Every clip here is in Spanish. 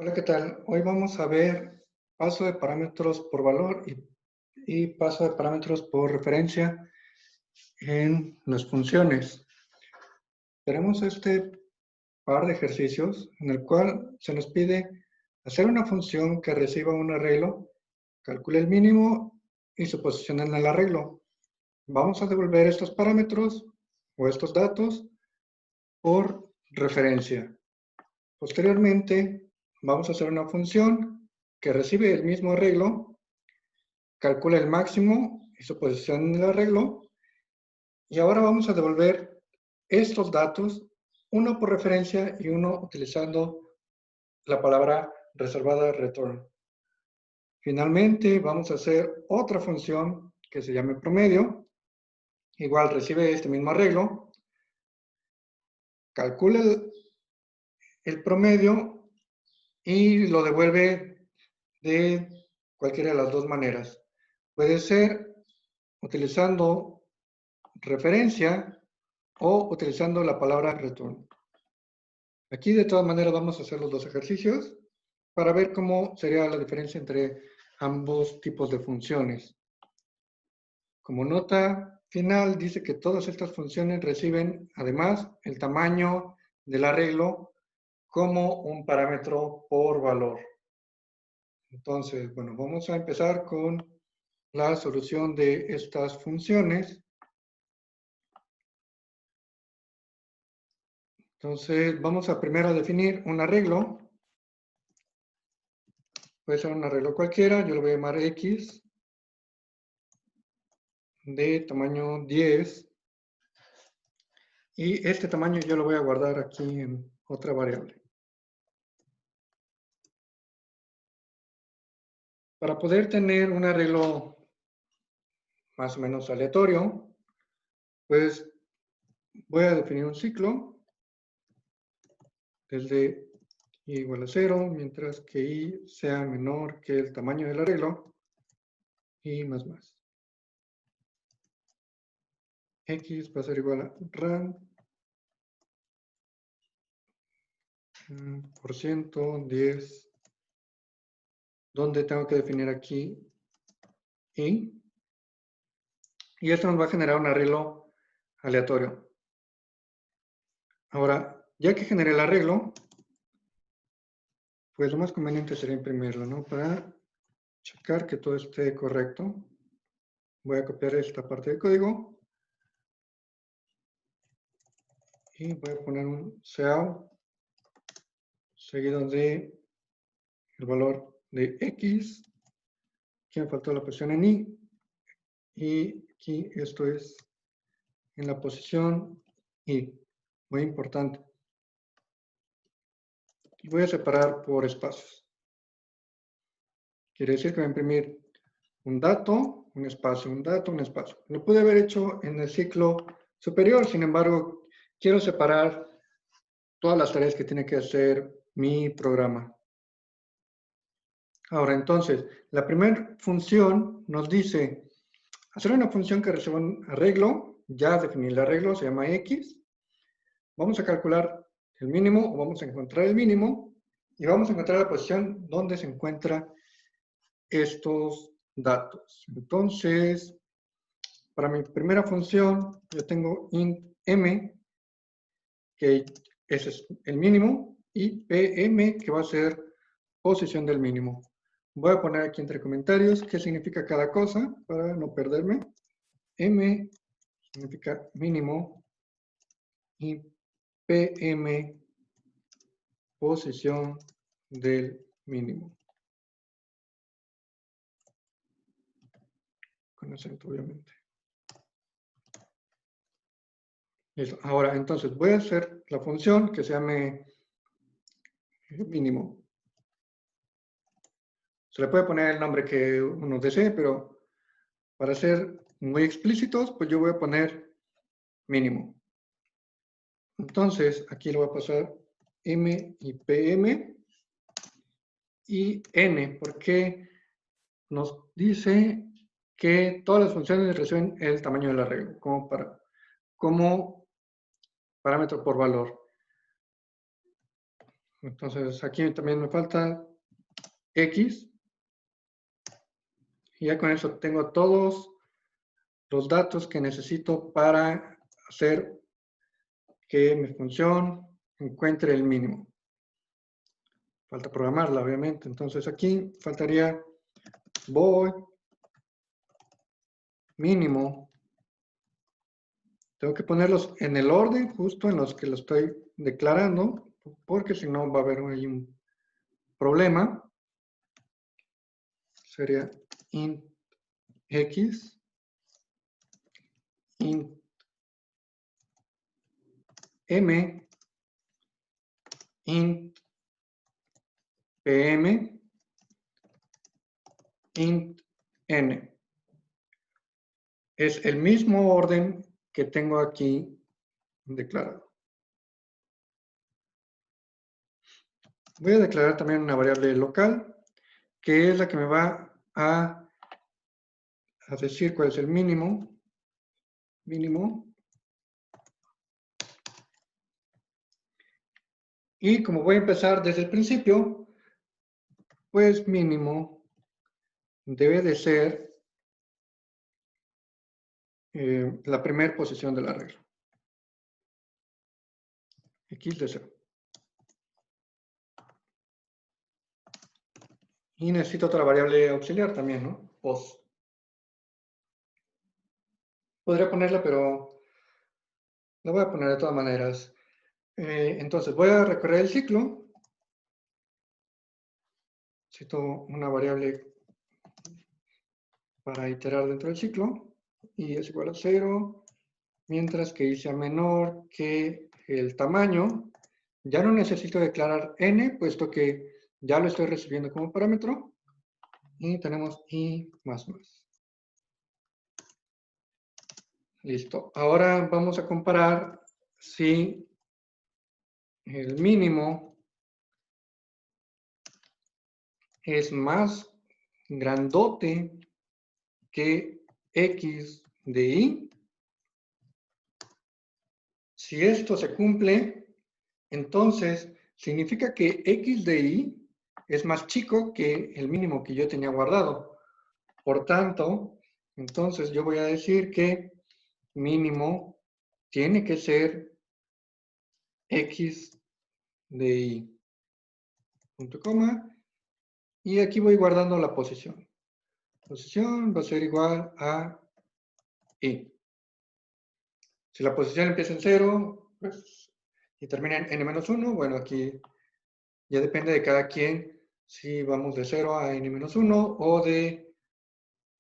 Hola, ¿qué tal? Hoy vamos a ver paso de parámetros por valor y paso de parámetros por referencia en las funciones. Tenemos este par de ejercicios en el cual se nos pide hacer una función que reciba un arreglo, calcule el mínimo y su posición en el arreglo. Vamos a devolver estos parámetros o estos datos por referencia. Posteriormente, vamos a hacer una función que recibe el mismo arreglo, calcula el máximo y su posición en el arreglo, y ahora vamos a devolver estos datos, uno por referencia y uno utilizando la palabra reservada return. Finalmente, vamos a hacer otra función que se llame promedio, igual recibe este mismo arreglo, calcula el promedio y lo devuelve de cualquiera de las dos maneras. Puede ser utilizando referencia o utilizando la palabra return. Aquí de todas maneras vamos a hacer los dos ejercicios para ver cómo sería la diferencia entre ambos tipos de funciones. Como nota final dice que todas estas funciones reciben además el tamaño del arreglo como un parámetro por valor. Entonces, bueno, vamos a empezar con la solución de estas funciones. Entonces, vamos a primero definir un arreglo. Puede ser un arreglo cualquiera, yo lo voy a llamar X de tamaño 10. Y este tamaño yo lo voy a guardar aquí en otra variable. Para poder tener un arreglo más o menos aleatorio, pues voy a definir un ciclo desde i igual a 0, mientras que i sea menor que el tamaño del arreglo, y más. X va a ser igual a rand por ciento 10, donde tengo que definir aquí i, y esto nos va a generar un arreglo aleatorio. Ahora, ya que generé el arreglo, pues lo más conveniente sería imprimirlo, ¿no? Para checar que todo esté correcto. Voy a copiar esta parte del código y voy a poner un cout seguido de el valor de x. Aquí me faltó la posición en i, y aquí esto es en la posición i, muy importante. Y voy a separar por espacios. Quiere decir que voy a imprimir un dato, un espacio, un dato, un espacio. Lo pude haber hecho en el ciclo superior, sin embargo, quiero separar todas las tareas que tiene que hacer mi programa. Ahora, entonces, la primera función nos dice hacer una función que reciba un arreglo. Ya definí el arreglo, se llama x. Vamos a calcular el mínimo, o vamos a encontrar el mínimo, y vamos a encontrar la posición donde se encuentra estos datos. Entonces, para mi primera función, yo tengo int m, que ese es el mínimo, y pm, que va a ser posición del mínimo. Voy a poner aquí entre comentarios qué significa cada cosa para no perderme. M significa mínimo y PM posición del mínimo. Con acento, obviamente. Listo. Ahora, entonces, voy a hacer la función que se llame mínimo. Se le puede poner el nombre que uno desee, pero para ser muy explícitos, pues yo voy a poner mínimo. Entonces, aquí le voy a pasar m y pm y n, porque nos dice que todas las funciones reciben el tamaño del arreglo, como parámetro por valor. Entonces aquí también me falta X. Y ya con eso tengo todos los datos que necesito para hacer que mi función encuentre el mínimo. Falta programarla, obviamente. Entonces aquí faltaría void mínimo. Tengo que ponerlos en el orden justo en los que lo estoy declarando, porque si no va a haber ahí un problema. Sería int x, int m, int pm, int n. Es el mismo orden que tengo aquí declarado. Voy a declarar también una variable local, que es la que me va a decir cuál es el mínimo. Y como voy a empezar desde el principio, pues mínimo debe de ser la primera posición del arreglo. X de 0. Y necesito otra variable auxiliar también, ¿no? Pos. Podría ponerla, pero la voy a poner de todas maneras. Entonces voy a recorrer el ciclo. Necesito una variable para iterar dentro del ciclo. Y es igual a 0. Mientras que y sea menor que el tamaño. Ya no necesito declarar n, puesto que ya lo estoy recibiendo como parámetro. Y tenemos i más más. Listo. Ahora vamos a comparar si el mínimo es más grandote que x de y. Si esto se cumple, entonces significa que x de y es más chico que el mínimo que yo tenía guardado. Por tanto, entonces yo voy a decir que mínimo tiene que ser x de y. Punto coma. Y aquí voy guardando la posición. Posición va a ser igual a y. Si la posición empieza en 0, pues, y termina en n-1, bueno, aquí ya depende de cada quien si vamos de 0 a n-1 o de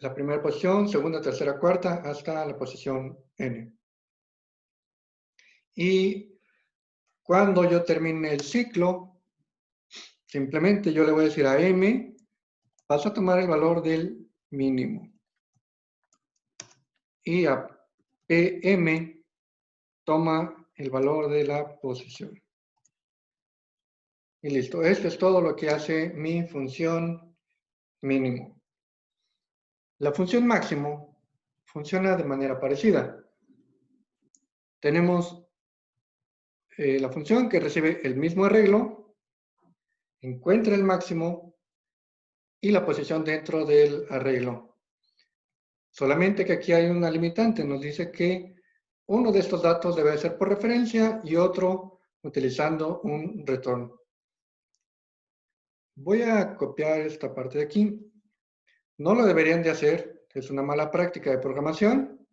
la primera posición, segunda, tercera, cuarta, hasta la posición n. Y cuando yo termine el ciclo, simplemente yo le voy a decir a m, paso a tomar el valor del mínimo. Y a pm toma el valor de la posición. Y listo. Esto es todo lo que hace mi función mínimo. La función máximo funciona de manera parecida. Tenemos la función que recibe el mismo arreglo, encuentra el máximo y la posición dentro del arreglo. Solamente que aquí hay una limitante. Nos dice que uno de estos datos debe ser por referencia y otro utilizando un return. Voy a copiar esta parte de aquí. No lo deberían de hacer, es una mala práctica de programación,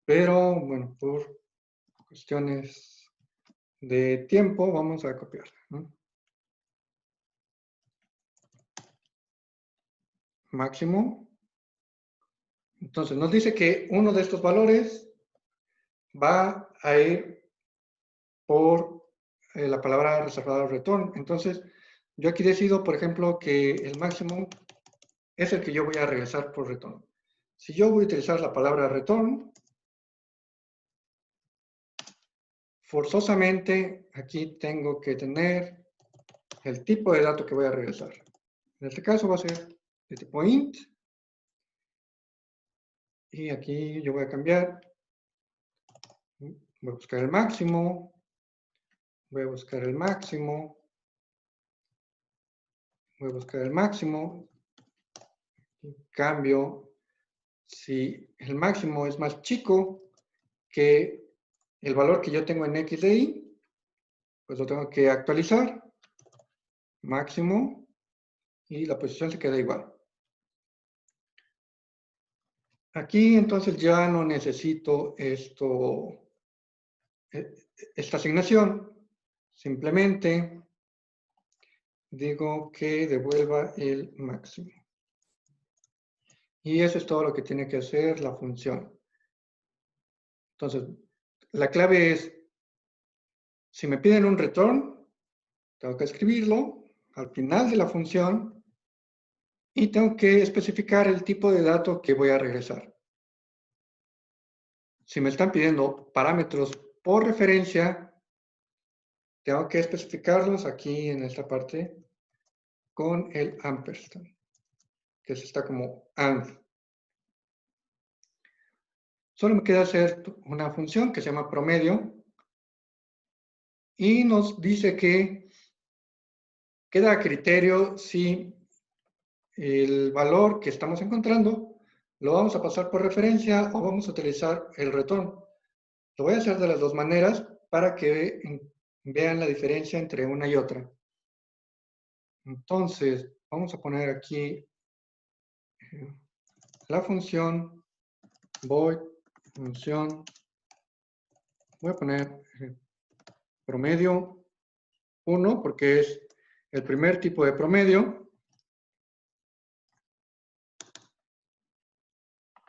pero bueno, por cuestiones de tiempo vamos a copiar, ¿no? Máximo. Entonces nos dice que uno de estos valores va a ir por la palabra reservada return. Entonces yo aquí decido, por ejemplo, que el máximo es el que yo voy a regresar por return. Si yo voy a utilizar la palabra return, forzosamente aquí tengo que tener el tipo de dato que voy a regresar. En este caso va a ser de tipo int. Y aquí yo voy a cambiar. Voy a buscar el máximo. Voy a buscar el máximo. voy a buscar el máximo, cambio, si el máximo es más chico que el valor que yo tengo en X de Y, pues lo tengo que actualizar, máximo, y la posición se queda igual. Aquí entonces ya no necesito esta asignación, simplemente digo que devuelva el máximo. Y eso es todo lo que tiene que hacer la función. Entonces, la clave es, si me piden un return, tengo que escribirlo al final de la función y tengo que especificar el tipo de dato que voy a regresar. Si me están pidiendo parámetros por referencia, tengo que especificarlos aquí en esta parte con el ampersand, que está como AND. Solo me queda hacer una función que se llama promedio y nos dice que queda a criterio si el valor que estamos encontrando lo vamos a pasar por referencia o vamos a utilizar el return. Lo voy a hacer de las dos maneras para que vean la diferencia entre una y otra. Entonces, vamos a poner aquí la función void función. Voy a poner promedio 1 porque es el primer tipo de promedio.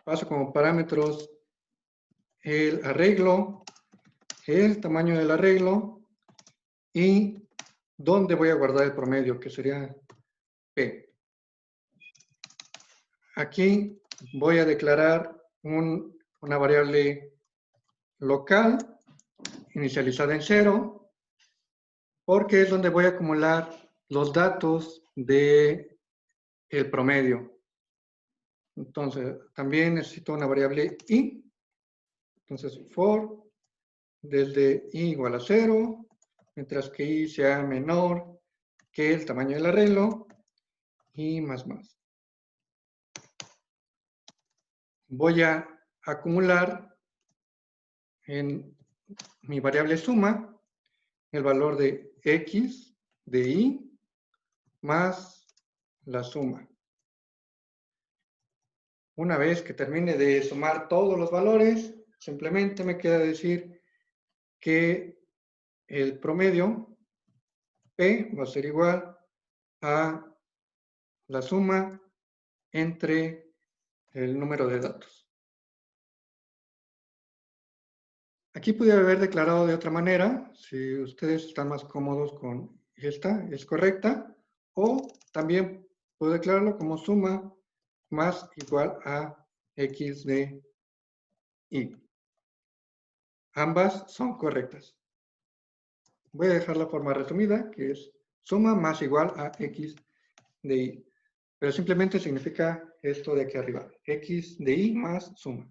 Paso como parámetros el arreglo, el tamaño del arreglo y dónde voy a guardar el promedio, que sería P. Aquí voy a declarar una variable local inicializada en 0 porque es donde voy a acumular los datos de el promedio. Entonces, también necesito una variable i. Entonces, for desde i igual a 0, mientras que i sea menor que el tamaño del arreglo, y más. Voy a acumular en mi variable suma el valor de x de y más la suma. Una vez que termine de sumar todos los valores, simplemente me queda decir que el promedio P va a ser igual a la suma entre el número de datos. Aquí pudiera haber declarado de otra manera, si ustedes están más cómodos con esta, es correcta, o también puedo declararlo como suma más igual a x de y. Ambas son correctas. Voy a dejar la forma resumida, que es suma más igual a x de y. Pero simplemente significa esto de aquí arriba, x de y más suma.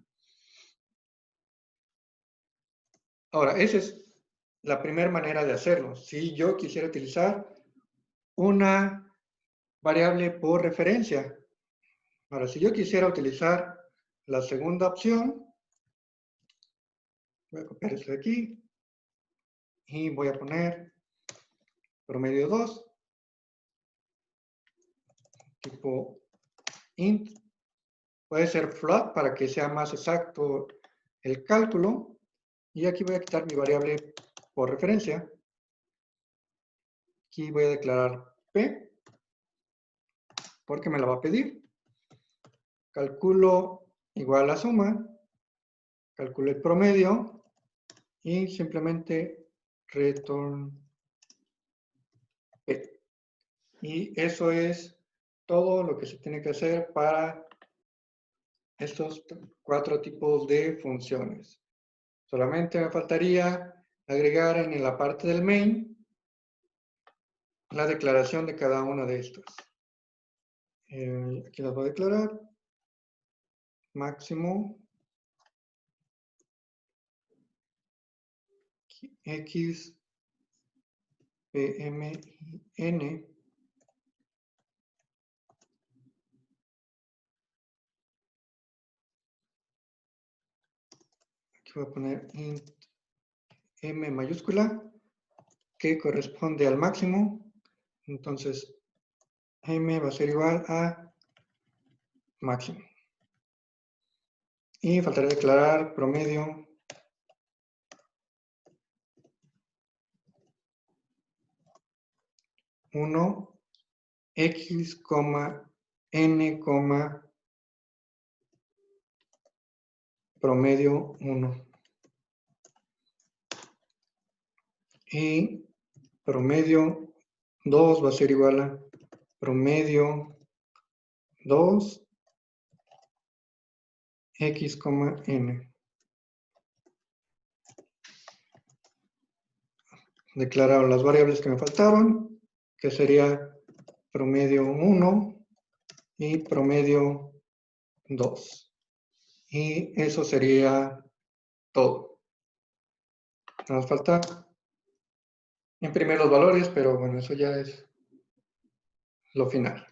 Ahora, esa es la primera manera de hacerlo. Si yo quisiera utilizar una variable por referencia. Ahora, si yo quisiera utilizar la segunda opción, voy a copiar esto de aquí y voy a poner promedio 2, tipo int. Puede ser float para que sea más exacto el cálculo. Y aquí voy a quitar mi variable por referencia. Aquí voy a declarar P, porque me la va a pedir. Calculo igual a suma, calculo el promedio y simplemente return P. Y eso es todo lo que se tiene que hacer para estos 4 tipos de funciones. Solamente me faltaría agregar en la parte del main la declaración de cada una de estas. Aquí las voy a declarar. Máximo x pm n voy a poner int m mayúscula, que corresponde al máximo. Entonces, m va a ser igual a máximo. Y faltaría declarar promedio uno x, n, promedio 1. Y promedio 2 va a ser igual a promedio 2 x, n. Declararon las variables que me faltaron, que sería promedio 1 y promedio 2. Y eso sería todo. Nos falta imprimir los valores, pero bueno, eso ya es lo final.